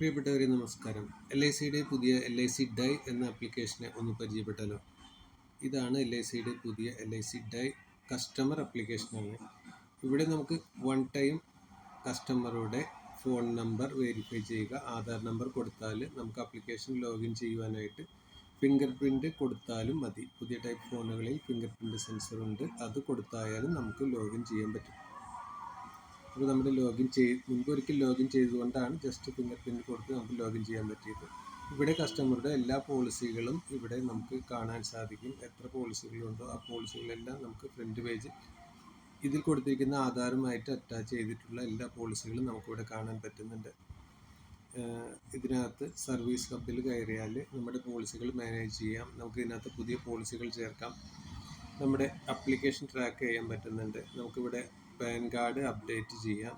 പ്രിയപ്പെട്ടവരെ നമസ്കാരം. LICയുടെ പുതിയ LIC ഡൈ എന്ന ആപ്ലിക്കേഷനെ ഒന്ന് പരിചയപ്പെട്ടാലോ. ഇതാണ് LICയുടെ പുതിയ LIC ഡൈ കസ്റ്റമർ ആപ്ലിക്കേഷനാണ്. ഇവിടെ നമുക്ക് വൺ ടൈം കസ്റ്റമറുടെ ഫോൺ നമ്പർ വെരിഫൈ ചെയ്യുക. ആധാർ നമ്പർ കൊടുത്താൽ നമുക്ക് ആപ്ലിക്കേഷൻ ലോഗിൻ ചെയ്യുവാനായിട്ട് ഫിംഗർ പ്രിൻറ്റ് കൊടുത്താലും മതി. പുതിയ ടൈപ്പ് ഫോണുകളിൽ ഫിംഗർ പ്രിൻറ്റ് സെൻസർ ഉണ്ട്, അത് കൊടുത്തായാലും നമുക്ക് ലോഗിൻ ചെയ്യാൻ പറ്റും. അപ്പോൾ നമ്മൾ മുൻപൊരിക്കൽ ലോഗിൻ ചെയ്തുകൊണ്ടാണ് ജസ്റ്റ് ഫിംഗർ പ്രിൻറ്റ് കൊടുത്ത് നമുക്ക് ലോഗിൻ ചെയ്യാൻ പറ്റിയത്. ഇവിടെ കസ്റ്റമറുടെ എല്ലാ പോളിസികളും ഇവിടെ നമുക്ക് കാണാൻ സാധിക്കും. എത്ര പോളിസികളുണ്ടോ ആ പോളിസികളെല്ലാം നമുക്ക് ഫ്രണ്ട് പേജ് ഇതിൽ കൊടുത്തിരിക്കുന്ന ആധാറുമായിട്ട് അറ്റാച്ച് ചെയ്തിട്ടുള്ള എല്ലാ പോളിസികളും നമുക്കിവിടെ കാണാൻ പറ്റുന്നുണ്ട്. ഇതിനകത്ത് സർവീസ് ഹബിൽ കയറിയാൽ നമ്മുടെ പോളിസികൾ മാനേജ് ചെയ്യാം. നമുക്ക് ഇതിനകത്ത് പുതിയ പോളിസികൾ ചേർക്കാം. നമ്മുടെ ആപ്ലിക്കേഷൻ ട്രാക്ക് ചെയ്യാൻ പറ്റുന്നുണ്ട്. നമുക്കിവിടെ പാൻ കാർഡ് അപ്ഡേറ്റ് ചെയ്യാം.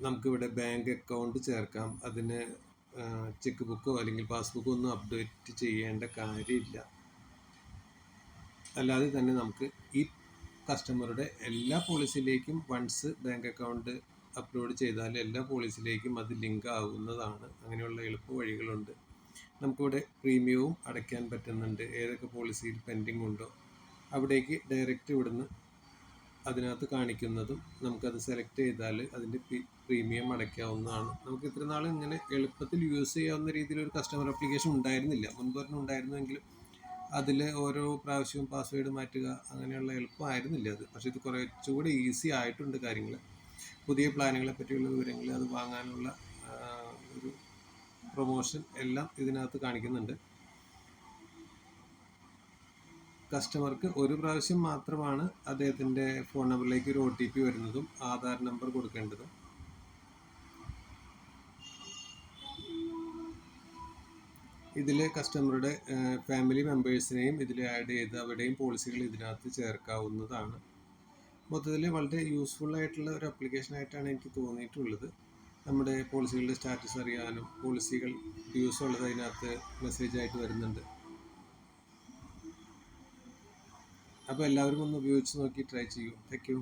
നമുക്കിവിടെ ബാങ്ക് അക്കൗണ്ട് ചേർക്കാം. അതിന് ചെക്ക് ബുക്കോ അല്ലെങ്കിൽ പാസ്ബുക്കോ ഒന്നും അപ്ഡേറ്റ് ചെയ്യേണ്ട കാര്യമില്ല. അല്ലാതെ തന്നെ നമുക്ക് ഈ കസ്റ്റമറുടെ എല്ലാ പോളിസിയിലേക്കും വൺസ് ബാങ്ക് അക്കൗണ്ട് അപ്ലോഡ് ചെയ്താൽ എല്ലാ പോളിസിയിലേക്കും അത് ലിങ്ക് ആവുന്നതാണ്. അങ്ങനെയുള്ള എളുപ്പ വഴികളുണ്ട്. നമുക്കിവിടെ പ്രീമിയവും അടയ്ക്കാൻ പറ്റുന്നുണ്ട്. ഏതൊക്കെ പോളിസിയിൽ പെൻഡിങ് ഉണ്ടോ അവിടേക്ക് ഡയറക്റ്റ് ഇവിടുന്ന് അതിനകത്ത് കാണിക്കുന്നതും നമുക്കത് സെലക്ട് ചെയ്താൽ അതിൻ്റെ പ്രീമിയം അടയ്ക്കാവുന്നതാണ്. നമുക്ക് ഇത്ര നാൾ ഇങ്ങനെ എളുപ്പത്തിൽ യൂസ് ചെയ്യാവുന്ന രീതിയിൽ ഒരു കസ്റ്റമർ ആപ്ലിക്കേഷൻ ഉണ്ടായിരുന്നില്ല. മുൻപൊരെണ്ണം ഉണ്ടായിരുന്നെങ്കിലും അതിൽ ഓരോ പ്രാവശ്യവും പാസ്വേഡ് മാറ്റുക അങ്ങനെയുള്ള എളുപ്പമായിരുന്നില്ല അത്. പക്ഷേ ഇത് കുറച്ചുകൂടി ഈസി ആയിട്ടുണ്ട് കാര്യങ്ങൾ. പുതിയ പ്ലാനുകളെ പറ്റിയുള്ള വിവരങ്ങൾ, അത് വാങ്ങാനുള്ള ഒരു പ്രൊമോഷൻ എല്ലാം ഇതിനകത്ത് കാണിക്കുന്നുണ്ട്. കസ്റ്റമർക്ക് ഒരു പ്രാവശ്യം മാത്രമാണ് അദ്ദേഹത്തിൻ്റെ ഫോൺ നമ്പറിലേക്ക് ഒരു OTP വരുന്നതും ആധാർ നമ്പർ കൊടുക്കേണ്ടതും. ഇതിൽ കസ്റ്റമറുടെ ഫാമിലി മെമ്പേഴ്സിനെയും ഇതിൽ ആഡ് ചെയ്ത് അവരുടെയും പോളിസികൾ ഇതിനകത്ത് ചേർക്കാവുന്നതാണ്. മൊത്തത്തിൽ വളരെ യൂസ്ഫുൾ ആയിട്ടുള്ള ഒരു ആപ്ലിക്കേഷനായിട്ടാണ് എനിക്ക് തോന്നിയിട്ടുള്ളത്. നമ്മുടെ പോളിസികളുടെ സ്റ്റാറ്റസ് അറിയാനും പോളിസികൾ ഡ്യൂസ് ഉള്ളത് അതിനകത്ത് മെസ്സേജായിട്ട് വരുന്നുണ്ട്. അപ്പോൾ എല്ലാവരും ഒന്ന് ഉപയോഗിച്ച് നോക്കി ട്രൈ ചെയ്യൂ. Thank you.